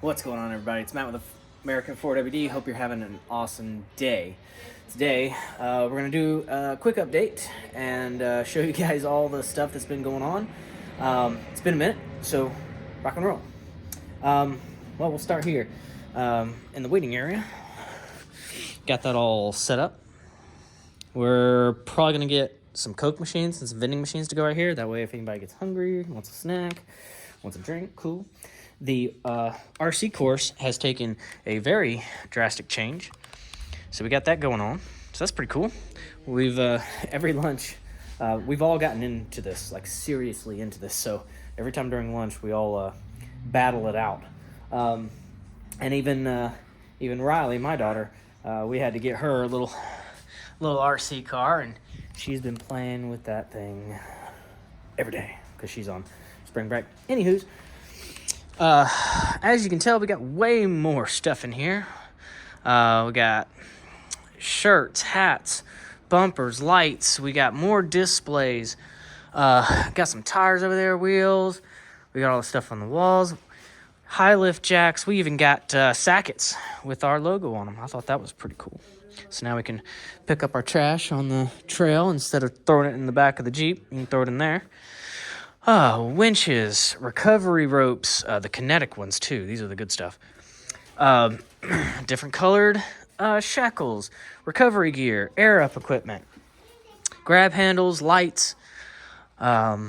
What's going on, everybody? It's Matt with American 4WD. Hope you're having an awesome day. Today, we're going to do a quick update and show you guys all the stuff that's been going on. It's been a minute, so rock and roll. Well, we'll start here in the waiting area. Got that all set up. We're probably going to get some Coke machines and some vending machines to go right here. That way, if anybody gets hungry, wants a snack, wants a drink, cool. The RC course has taken a very drastic change. So we got that going on. So that's pretty cool. We've, every lunch, we've all gotten into this, like seriously into this. So every time during lunch, we all battle it out. And even Riley, my daughter, we had to get her a little RC car, and she's been playing with that thing every day because she's on spring break. Anywho's, as you can tell, we got way more stuff in here. We got shirts, hats, bumpers, lights. We got more displays. Got some tires over there, wheels. We got all the stuff on the walls. High lift jacks. We even got sackets with our logo on them. I thought that was pretty cool. So now we can pick up our trash on the trail instead of throwing it in the back of the Jeep. You can throw it in there. Winches, recovery ropes, the kinetic ones too. These are the good stuff. Different colored shackles, recovery gear, air up equipment, grab handles, lights. That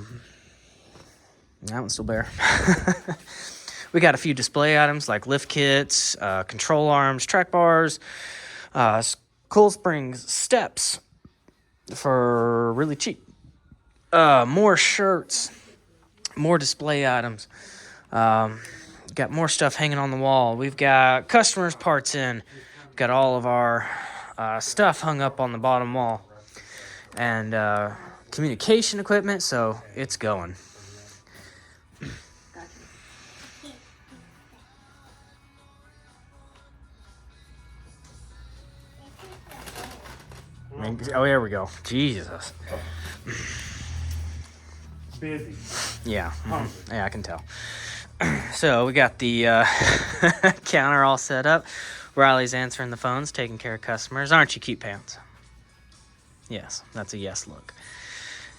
one's still bare. We got a few display items like lift kits, control arms, track bars, coil springs, steps for really cheap. More shirts, more display items. Got more stuff hanging on the wall. We've got customers' parts in. We've got all of our stuff hung up on the bottom wall. And communication equipment, so it's going. Oh, there we go. Jesus. Busy. Yeah. Yeah, I can tell. So we got the counter all set up. Riley's answering the phones, taking care of customers. Aren't you cute, pants? Yes, that's a yes look.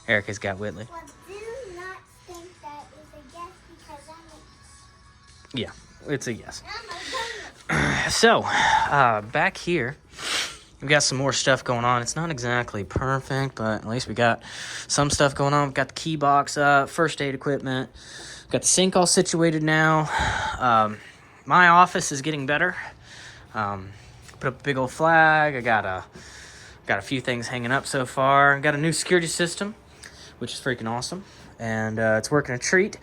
Erica's got Whitley. Well, do not think that is a yes because I'm a... Yeah, it's a yes. I'm a So, back here, we got some more stuff going on. It's not exactly perfect, but at least we got some stuff going on. We've got the key box up, first aid equipment. Got the sink all situated now. My office is getting better. Put up a big old flag. I got a few things hanging up so far. Got a new security system, which is freaking awesome, and it's working a treat.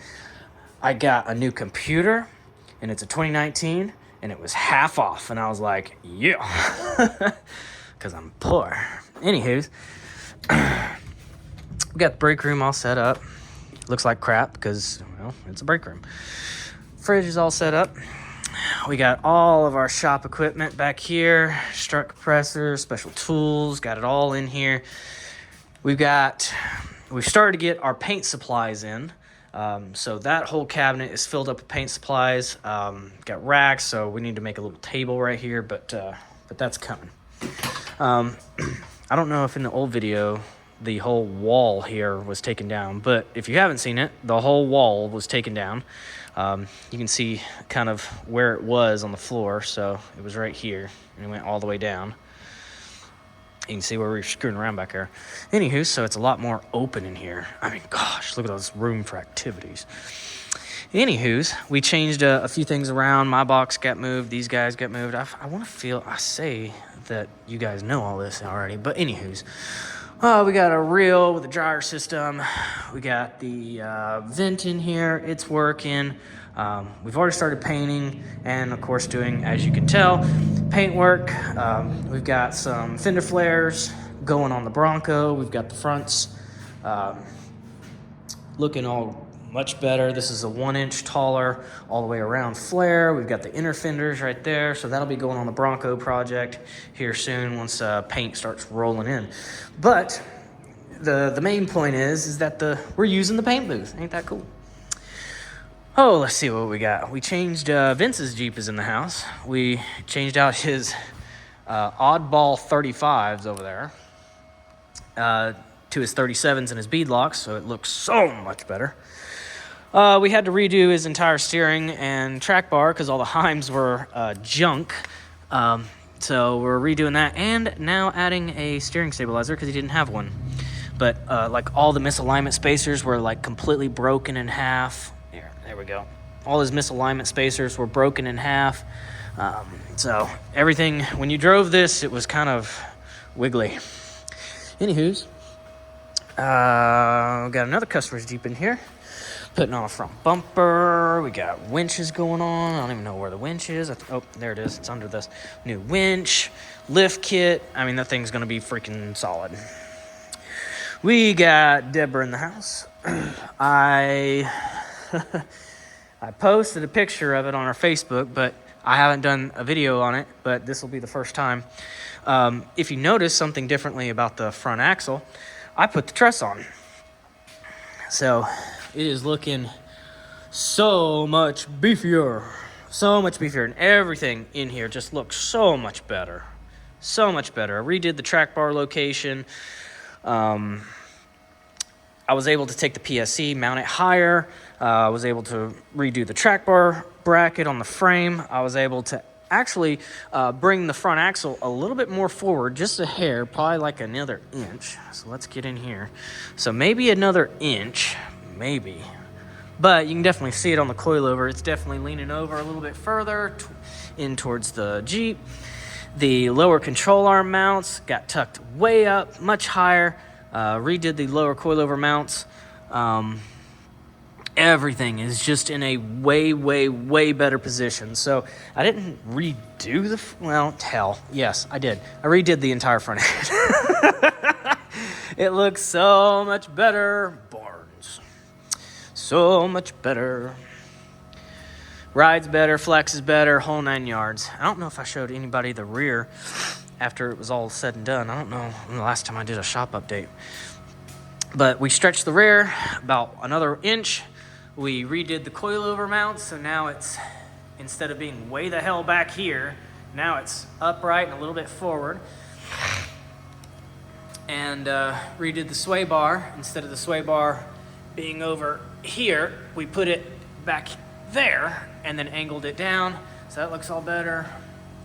I got a new computer, and it's a 2019, and it was half off, and I was like, yeah, because I'm poor. Anywho's, we got the break room all set up. Looks like crap because, well, it's a break room. Fridge is all set up. We got all of our shop equipment back here. Strut compressor, special tools, got it all in here. We've started to get our paint supplies in. So that whole cabinet is filled up with paint supplies. Got racks, so we need to make a little table right here, but that's coming. I don't know if in the old video the whole wall here was taken down, but if you haven't seen it, the whole wall was taken down. You can see kind of where it was on the floor, so it was right here, and it went all the way down. You can see where we were screwing around back there. Anywho, so it's a lot more open in here. I mean, gosh, look at all this room for activities. Anywho's, we changed a few things around. My box got moved. These guys got moved. I say that you guys know all this already, but anywho's. We got a reel with a dryer system. We got the vent in here. It's working. We've already started painting and, of course, doing, as you can tell, paint work. We've got some fender flares going on the Bronco. We've got the fronts looking all much better. This is a 1 inch taller all the way around flare. We've got the inner fenders right there, so that'll be going on the Bronco project here soon once paint starts rolling in. But the main point is that we're using the paint booth. Ain't that cool? Oh, let's see what we got. We changed, Vince's Jeep is in the house. We changed out his oddball 35s over there to his 37s and his beadlocks, so it looks so much better. We had to redo his entire steering and track bar because all the Heims were junk. So we're redoing that and now adding a steering stabilizer because he didn't have one. But like all the misalignment spacers were like completely broken in half. There we go. All his misalignment spacers were broken in half. So everything, when you drove this, it was kind of wiggly. Anywho's, we got another customer's Jeep in here. Putting on a front bumper. We got winches going on. I don't even know where the winch is. Oh, there it is. It's under this new winch. Lift kit. I mean, that thing's going to be freaking solid. We got Deborah in the house. I posted a picture of it on our Facebook, but I haven't done a video on it, but this will be the first time. If you notice something differently about the front axle, I put the truss on. So it is looking so much beefier. So much beefier. And everything in here just looks so much better. So much better. I redid the track bar location. I was able to take the PSC, mount it higher. I was able to redo the track bar bracket on the frame. I was able to actually bring the front axle a little bit more forward, just a hair, probably like another inch. So let's get in here. So maybe another inch, maybe. But you can definitely see it on the coilover. It's definitely leaning over a little bit further in towards the Jeep. The lower control arm mounts got tucked way up, much higher. Redid the lower coilover mounts. Everything is just in a way, way, way better position. So I didn't redo the, well, hell, yes, I did. I redid the entire front end. It looks so much better. Barnes. So much better. Rides better, flexes better, whole 9 yards. I don't know if I showed anybody the rear after it was all said and done. I don't know the last time I did a shop update. But we stretched the rear about another inch. We redid the coilover mounts, so now it's, instead of being way the hell back here, now it's upright and a little bit forward. And redid the sway bar. Instead of the sway bar being over here, we put it back there and then angled it down. So that looks all better.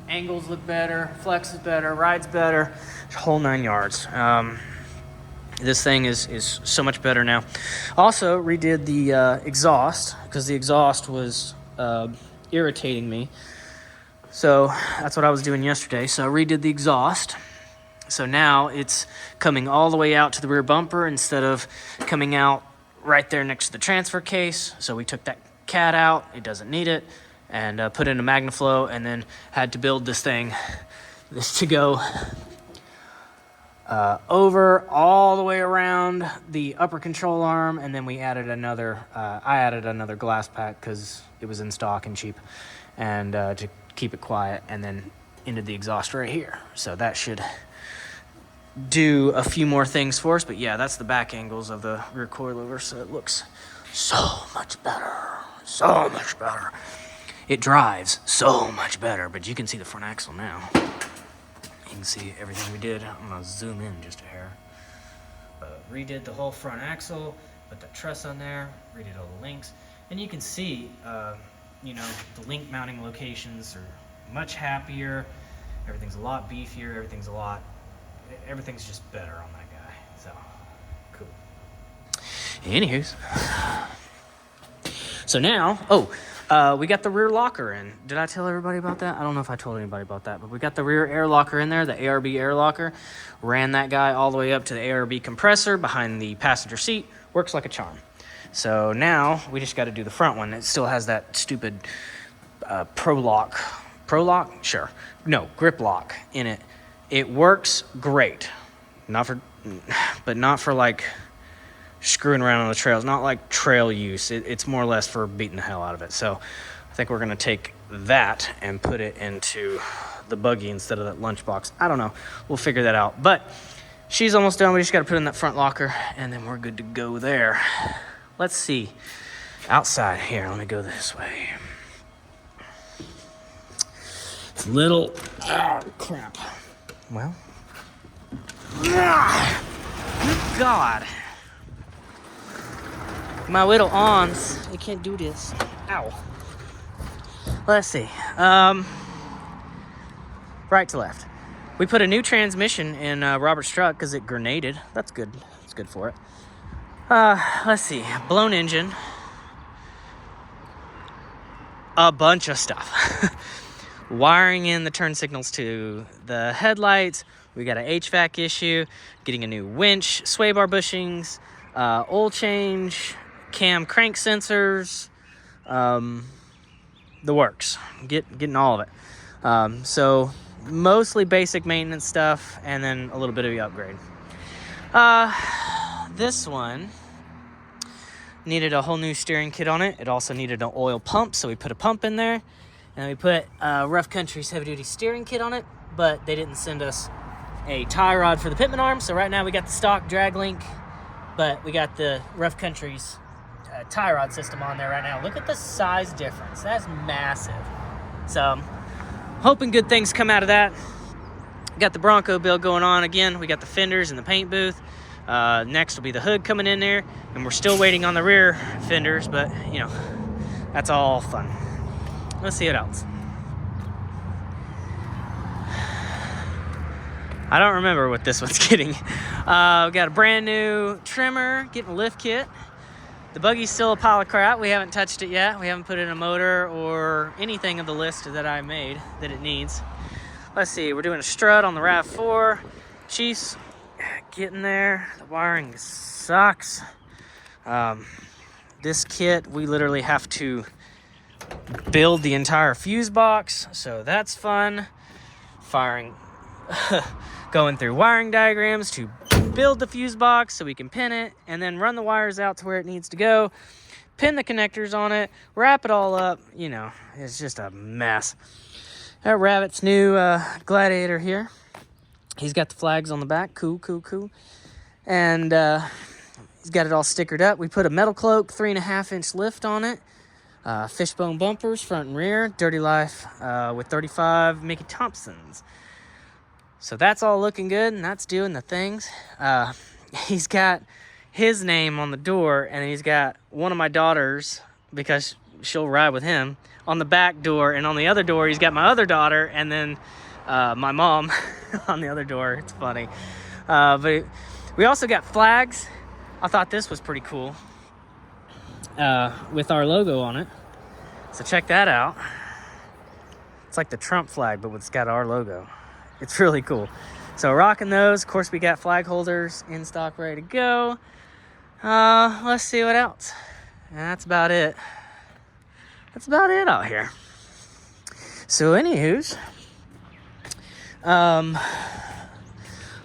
Angles look better, flex is better, rides better, whole 9 yards. This thing is so much better now. Also redid the exhaust because the exhaust was irritating me. So that's what I was doing yesterday. So I redid the exhaust. So now it's coming all the way out to the rear bumper instead of coming out right there next to the transfer case. So we took that cat out. It doesn't need it. And put in a MagnaFlow, and then had to build this thing, this to go over all the way around the upper control arm, and then we added another, I added another glass pack because it was in stock and cheap, and to keep it quiet, and then into the exhaust right here. So that should do a few more things for us, but yeah, that's the back angles of the rear coilover, so it looks so much better, so much better. It drives so much better, but you can see the front axle now. You can see everything we did. I'm gonna zoom in just a hair. Redid the whole front axle, put the truss on there, redid all the links, and you can see, you know, the link mounting locations are much happier. Everything's a lot beefier. Everything's just better on that guy. So cool. Anywho's, so now, we got the rear locker in. Did I tell everybody about that? I don't know if I told anybody about that, but we got the rear air locker in there, the ARB air locker. Ran that guy all the way up to the ARB compressor behind the passenger seat. Works like a charm. So now we just got to do the front one. It still has that stupid Pro lock? Sure. No, grip lock in it. It works great. Not for like screwing around on the trails, not like trail use. It's more or less for beating the hell out of it. So I think we're gonna take that and put it into the buggy instead of that lunchbox. I don't know, we'll figure that out. But she's almost done. We just gotta put in that front locker and then we're good to go there. Let's see. outside. Here, let me go this way. It's a little, crap. Well, God. My little arms, I can't do this. Ow. Let's see. Right to left. We put a new transmission in Robert's truck because it grenaded. That's good. That's good for it. Let's see. Blown engine. A bunch of stuff. Wiring in the turn signals to the headlights. We got an HVAC issue. Getting a new winch, sway bar bushings, oil change, cam crank sensors, the works. Getting all of it. So mostly basic maintenance stuff, and then a little bit of the upgrade. This one needed a whole new steering kit on it. It also needed an oil pump, so we put a pump in there. And we put Rough Country's heavy-duty steering kit on it, but they didn't send us a tie rod for the pitman arm. So right now we got the stock drag link, but we got the Rough Country's tie rod system on there right now. Look at the size difference. That's massive. So hoping good things come out of that. Got the Bronco build going on again. We got the fenders and the paint booth. Next will be the hood coming in there, and we're still waiting on the rear fenders, but you know, that's all fun. Let's see what else. I don't remember what this one's getting. We got a brand new trimmer, getting a lift kit. The buggy's still a pile of crap. We haven't touched it yet. We haven't put in a motor or anything of the list that I made that it needs. Let's see, we're doing a strut on the RAV4. Chiefs getting there. The wiring sucks. This kit, we literally have to build the entire fuse box, so that's fun. Going through wiring diagrams to build the fuse box so we can pin it, and then run the wires out to where it needs to go, pin the connectors on it, wrap it all up. You know, it's just a mess. Got Rabbit's new Gladiator here. He's got the flags on the back. Cool. And he's got it all stickered up. We put a metal cloak, 3.5-inch lift on it. Fishbone bumpers, front and rear. Dirty Life with 35 Mickey Thompsons. So that's all looking good, and that's doing the things. He's got his name on the door, and he's got one of my daughters, because she'll ride with him, on the back door, and on the other door he's got my other daughter, and then my mom on the other door. It's funny. But we also got flags. I thought this was pretty cool. With our logo on it. So check that out. It's like the Trump flag, but it's got our logo. It's really cool. So rocking those. Of course, we got flag holders in stock ready to go. Let's see what else. And that's about it. That's about it out here. So anywho's,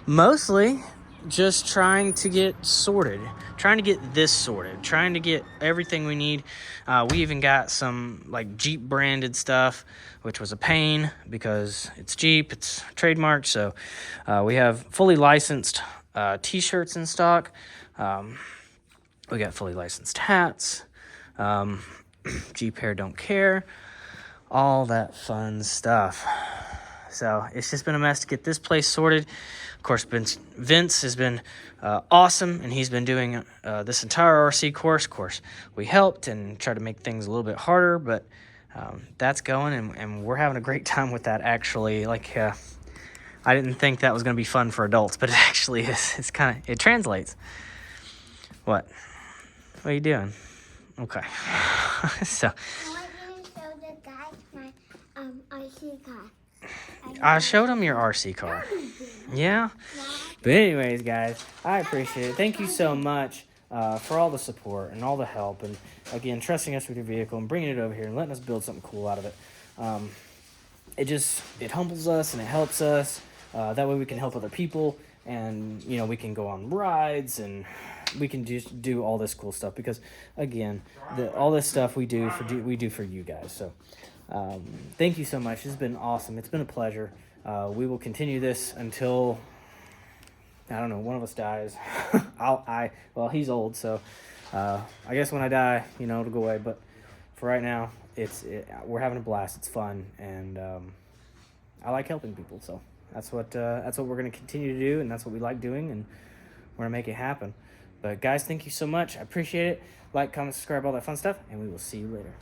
mostly just trying to get sorted, trying to get this sorted, trying to get everything we need. We even got some like Jeep branded stuff, which was a pain because it's Jeep, it's trademarked. So we have fully licensed t-shirts in stock. We got fully licensed hats, Jeep Hair Don't Care, all that fun stuff. So it's just been a mess to get this place sorted. Of course, Vince has been awesome, and he's been doing this entire RC course. Of course, we helped and tried to make things a little bit harder, but that's going, and we're having a great time with that, actually. Like, I didn't think that was going to be fun for adults, but it actually is. It's kind of, it translates. What are you doing? Okay. So. I want you to show the guys my RC car. I showed him your RC car. Yeah. But anyways, guys, I appreciate it. Thank you so much for all the support and all the help. And, again, trusting us with your vehicle and bringing it over here and letting us build something cool out of it. It humbles us and it helps us. That way we can help other people. And, you know, we can go on rides and we can just do all this cool stuff. Because, again, all this stuff we do for you guys. So. Thank you so much. This has been awesome. It's been a pleasure. We will continue this until, I don't know, one of us dies. Well, he's old, so I guess when I die, you know, it'll go away. But for right now, we're having a blast. It's fun, and I like helping people. So that's what we're gonna continue to do, and that's what we like doing, and we're gonna make it happen. But guys, thank you so much. I appreciate it. Like, comment, subscribe, all that fun stuff, and we will see you later.